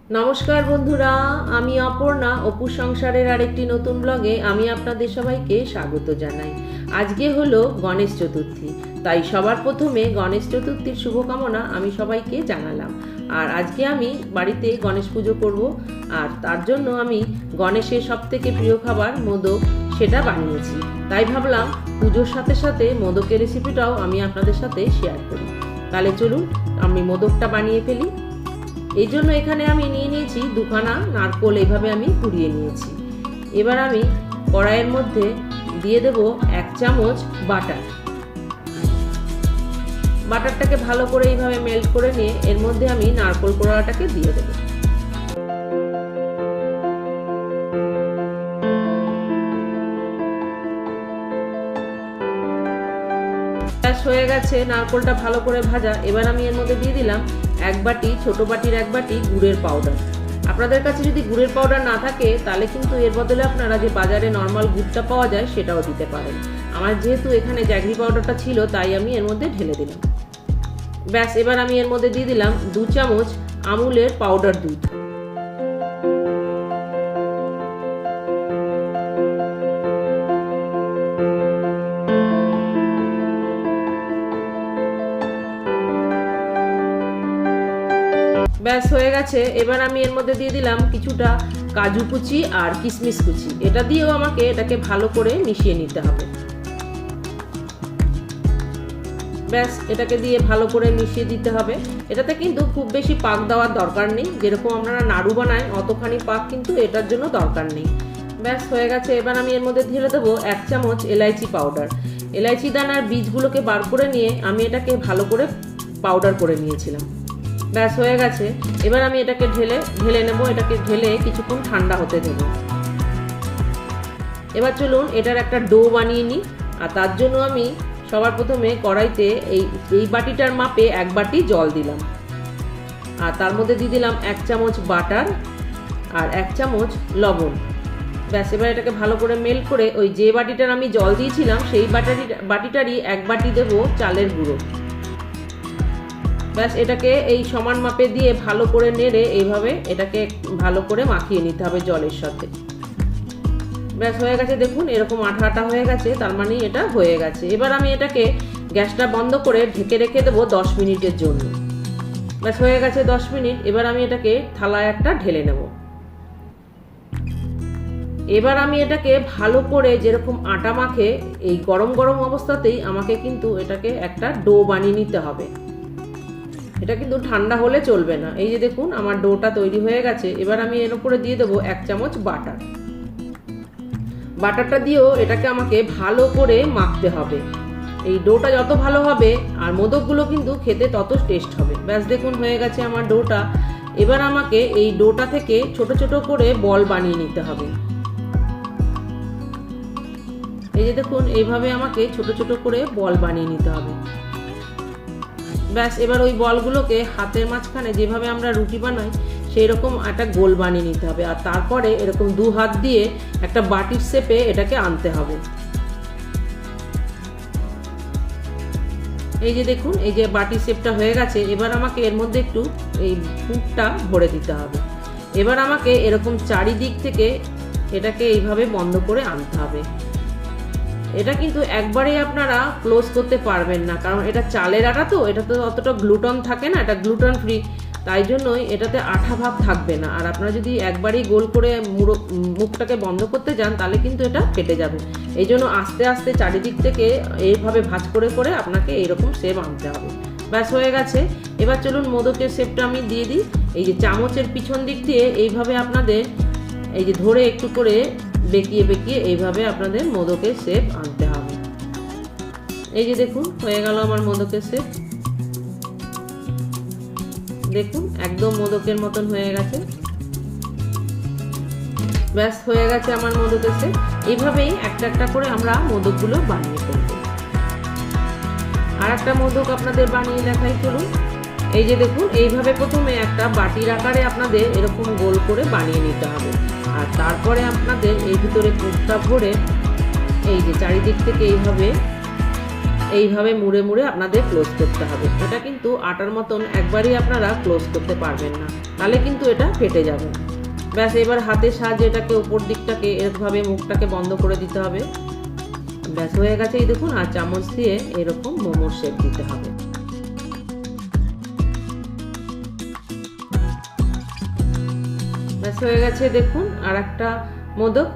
নমস্কার বন্ধুরা, আমি অপর্ণা অপু সংসারের আরেকটি নতুন ব্লগে আমি আপনাদের সবাইকে স্বাগত জানাই। আজকে হলো গণেশ চতুর্থী, তাই সবার প্রথমে গণেশ চতুর্থীর শুভকামনা আমি সবাইকে জানালাম। আর আজকে আমি বাড়িতে গণেশ পুজো করব, আর তার জন্য আমি গণেশের সবথেকে প্রিয় খাবার মোদক সেটা বানিয়েছি। তাই ভাবলাম পুজোর সাথে সাথে মোদকের রেসিপিটাও আমি আপনাদের সাথে শেয়ার করি। তাহলে চলুন আমি মোদকটা বানিয়ে ফেলি। এই জন্য এখানে আমি নিয়ে নিয়েছি দুখানা নারকোল, এইভাবে আমি কুড়িয়ে নিয়েছি। এবার আমি কড়াইয়ের মধ্যে দিয়ে দেব 1 চামচ বাটার। বাটারটাকে ভালো করে এইভাবে মেল্ট করে নিয়ে এর মধ্যে আমি নারকোল কোড়াটাকে দিয়ে দেব। হয়ে গেছে নারকোলটা ভালো করে ভাজা। এবার আমি এর মধ্যে দিয়ে দিলাম 1 বাটি, ছোট বাটির 1 বাটি গুড়ের পাউডার। আপনাদের কাছে যদি গুড়ের পাউডার না থাকে তাহলে কিন্তু এর বদলে আপনারা যে বাজারে নর্মাল গুড়টা পাওয়া যায় সেটাও দিতে পারেন। আমার যেহেতু এখানে জ্যাগরি পাউডারটা ছিল তাই আমি এর মধ্যে ঢেলে দিলাম। ব্যাস, এবার আমি এর মধ্যে দিয়ে দিলাম 2 চামচ আমুলের পাউডার দুধ। ব্যাস হয়ে গেছে। এবার আমি এর মধ্যে দিয়ে দিলাম কিছুটা কাজু কুচি আর কিশমিশ কুচি। এটা দিয়েও আমাকে এটাকে ভালো করে মিশিয়ে নিতে হবে। ব্যাস, এটাকে দিয়ে ভালো করে মিশিয়ে দিতে হবে। এটাতে কিন্তু খুব বেশি পাক দেওয়ার দরকার নেই, যেরকম আপনারা নাড়ু বানায় অতখানি পাক কিন্তু এটার জন্য দরকার নেই। ব্যাস হয়ে গেছে। এবার আমি এর মধ্যে ঢেলে দেবো 1 চামচ এলাইচি পাউডার। এলাইচি দানার বীজগুলোকে বার করে নিয়ে আমি এটাকে ভালো করে পাউডার করে নিয়েছিলাম। ব্যাস হয়ে গেছে। এবার আমি এটাকে ঢেলে নেব। এটাকে ঢেলে কিছুক্ষণ ঠান্ডা হতে দেব। এবার চলুন এটার একটা ডো বানিয়ে নিই। আর তার জন্য আমি সবার প্রথমে কড়াইতে এই বাটিটার মাপে 1 বাটি জল দিলাম, আর তার মধ্যে দিয়ে দিলাম 1 চামচ বাটার আর 1 চামচ লবণ। ব্যাস, এবার এটাকে ভালো করে মেল্ট করে ওই যে বাটিটার আমি জল দিয়েছিলাম সেই বাটিটারই 1 বাটি দেব চালের গুঁড়ো। ব্যাস, এটাকে এই সমান মাপে দিয়ে ভালো করে নেড়ে এইভাবে এটাকে ভালো করে মাখিয়ে নিতে হবে জলের সাথে। ব্যাস হয়ে গেছে, দেখুন এরকম আঠা আঠা হয়ে গেছে, তার মানে এটা হয়ে গেছে। এবার আমি এটাকে গ্যাসটা বন্ধ করে ঢেকে রেখে দেবো 10 মিনিটের জন্য। ব্যাস হয়ে গেছে 10 মিনিট। এবার আমি এটাকে থালায় একটা ঢেলে নেব। এবার আমি এটাকে ভালো করে যেরকম আটা মাখে এই গরম গরম অবস্থাতেই আমাকে কিন্তু এটাকে একটা ডো বানিয়ে নিতে হবে। এটা কিন্তু ঠান্ডা হলে চলবে না। এই যে দেখুন আমার ডোটা তৈরি হয়ে গেছে। এবার আমি এর উপরে দিয়ে দেবো 1 চামচ বাটার। বাটারটা দিয়েও এটাকে আমাকে ভালো করে মাখতে হবে। এই ডোটা যত ভালো হবে আর মোদকগুলো কিন্তু খেতে তত টেস্ট হবে। ব্যাস দেখুন হয়ে গেছে আমার ডোটা। এবার আমাকে এই ডোটা থেকে ছোট ছোট করে বল বানিয়ে নিতে হবে। এই যে দেখুন এইভাবে আমাকে ছোট ছোট করে বল বানিয়ে নিতে হবে। ব্যাস, এবার ওই বলগুলোকে হাতের মাঝখানে যেভাবে আমরা রুটি বানাই সেই রকম একটা গোল বানিয়ে নিতে হবে। আর তারপরে এরকম 2 হাত দিয়ে একটা বাটির শেপে এটাকে আনতে হবে। এই যে দেখুন এই যে বাটির শেপটা হয়ে গেছে। এবার আমাকে এর মধ্যে একটু এই পুরটা ভরে দিতে হবে। এবার আমাকে এরকম চারিদিক থেকে এটাকে এইভাবে বন্ধ করে আনতে হবে। এটা কিন্তু একবারে আপনারা ক্লোজ করতে পারবেন না, কারণ এটা চালের আটা তো, এটা তো অতটা গ্লুটন থাকে না, এটা গ্লুটন ফ্রি, তাই জন্যই এটাতে আঠা ভাব থাকবে না। আর আপনারা যদি একবারেই গোল করে মুখটাকে বন্ধ করতে যান তাহলে কিন্তু এটা কেটে যাবে। এই জন্য আস্তে আস্তে চারিদিক থেকে এইভাবে ভাঁজ করে করে আপনাকে এইরকম শেপ আনতে হবে। ব্যাস হয়ে গেছে। এবার চলুন মোদকের শেপটা আমি দিয়ে দিই। এই যে চামচের পিছন দিক দিয়ে এইভাবে আপনাদের এই যে ধরে একটু করে বেঁকিয়ে বেঁকিয়ে এইভাবে আপনাদের মোদকের শেপ আনতে হবে। এই যে দেখুন হয়ে গেল আমার মোদকের শেপ। দেখুন একদম মোদকের মতন হয়ে গেছে। ব্যাস হয়ে গেছে আমার মোদকের শেপ। এইভাবেই একটা একটা করে আমরা মোদকগুলো বানিয়ে ফেলবো। আর একটা মোদক আপনাদের বানিয়ে দেখাই চলুন। এই যে দেখুন এইভাবে প্রথমে একটা বাটির আকারে আপনাদের এরকম গোল করে বানিয়ে নিতে হবে। আর তারপরে আপনাদের এই ভিতরে পুরটা ভরে এই যে চারিদিক থেকে এইভাবে এইভাবে মুড়ে মুড়ে আপনাদের ক্লোজ করতে হবে। এটা কিন্তু আটার মতন একবারই আপনারা ক্লোজ করতে পারবেন না, তাহলে কিন্তু এটা ফেটে যাবে। ব্যাস এবার হাতের সাহায্যে এটাকে উপর দিকটাকে এরকমভাবে মুখটাকে বন্ধ করে দিতে হবে। ব্যাস হয়ে গেছে, এই দেখুন। আর চামচ দিয়ে এরকম মোমোর শেপ দিতে হবে। ব্যাস হয়ে গেছে দেখুন আর একটা মোদক।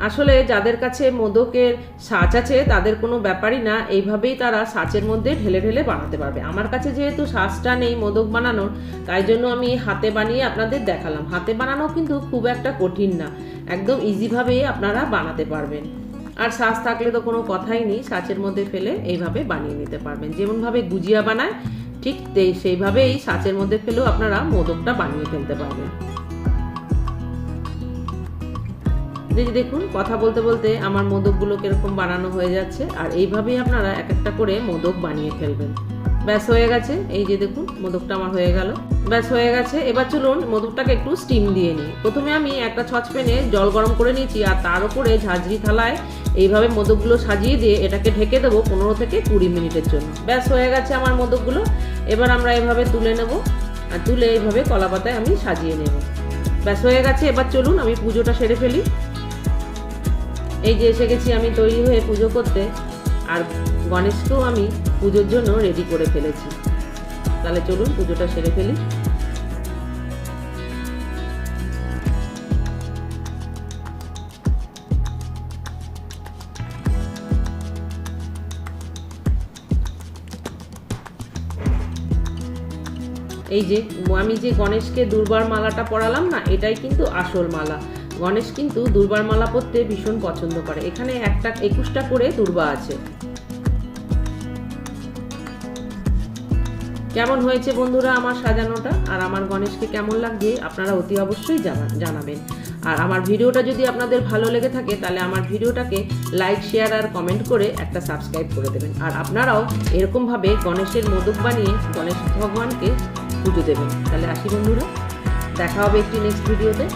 আসলে যাদের কাছে মোদকের ছাঁচ আছে তাদের কোনো ব্যাপারই না, এইভাবেই তারা ছাঁচের মধ্যে ঢেলে ঢেলে বানাতে পারবে। আমার কাছে যেহেতু ছাঁচটা নেই মোদক বানানোর, তাই জন্য আমি হাতে বানিয়ে আপনাদের দেখালাম। হাতে বানানো কিন্তু খুব একটা কঠিন না, একদম ইজিভাবেই আপনারা বানাতে পারবেন। আর ছাঁচ থাকলে তো কোনো কথাই নেই, ছাঁচের মধ্যে ফেলে এইভাবে বানিয়ে নিতে পারবেন। যেমনভাবে গুজিয়া বানায় ঠিক সেইভাবেই ছাঁচের মধ্যে ফেলেও আপনারা মোদকটা বানিয়ে ফেলতে পারবেন। দেখুন কথা বলতে বলতে আমার মোদকগুলো কিরকম বানানো হয়ে যাচ্ছে। আর এইভাবেই আপনারা এক একটা করে মোদক বানিয়ে ফেলবেন। ব্যাস হয়ে গেছে, এই যে দেখুন মোদকটা আমার হয়ে গেল। ব্যাস হয়ে গেছে। এবার চলুন মোদকটাকে একটু স্টিম দিয়ে নিই। প্রথমে আমি একটা সসপ্যানে জল গরম করে নিয়েছি, আর তার উপরে ঝাঁঝরি থালায় এইভাবে মোদকগুলো সাজিয়ে দিয়ে এটাকে ঢেকে দেবো 15 থেকে 20 মিনিটের জন্য। ব্যাস হয়ে গেছে আমার মোদকগুলো। এবার আমরা এভাবে তুলে নেব, আর তুলে এইভাবে কলা পাতায় আমি সাজিয়ে নেব। ব্যাস হয়ে গেছে। এবার চলুন আমি পুজোটা সেরে ফেলি। এই যে এসে গেছি আমি তৈরি হয়ে পুজো করতে, আর গণেশকেও আমি পুজোর জন্য রেডি করে ফেলেছি। তাহলে চলুন পুজোটা সেরে ফেলি। এই যে আমি যে গণেশকে দুর্বার মালাটা পরালাম না, এটাই কিন্তু আসল মালা। গণেশ কিন্তু দুর্বার মালা পরতে ভীষণ পছন্দ করে। এখানে 21টা করে দুর্বা আছে। কেমন হয়েছে বন্ধুরা আমার সাজানোটা, আর আমার গণেশকে কেমন লাগছে আপনারা অতি অবশ্যই জানাবেন। আর আমার ভিডিওটা যদি আপনাদের ভালো লেগে থাকে তাহলে আমার ভিডিওটাকে লাইক, শেয়ার আর কমেন্ট করে একটা সাবস্ক্রাইব করে দেবেন। আর আপনারাও এরকমভাবে গণেশের মোদক বানিয়ে গণেশ ভগবানকে পুজো দেবেন। তাহলে আসি বন্ধুরা, দেখা হবে একটি নেক্সট ভিডিওতে।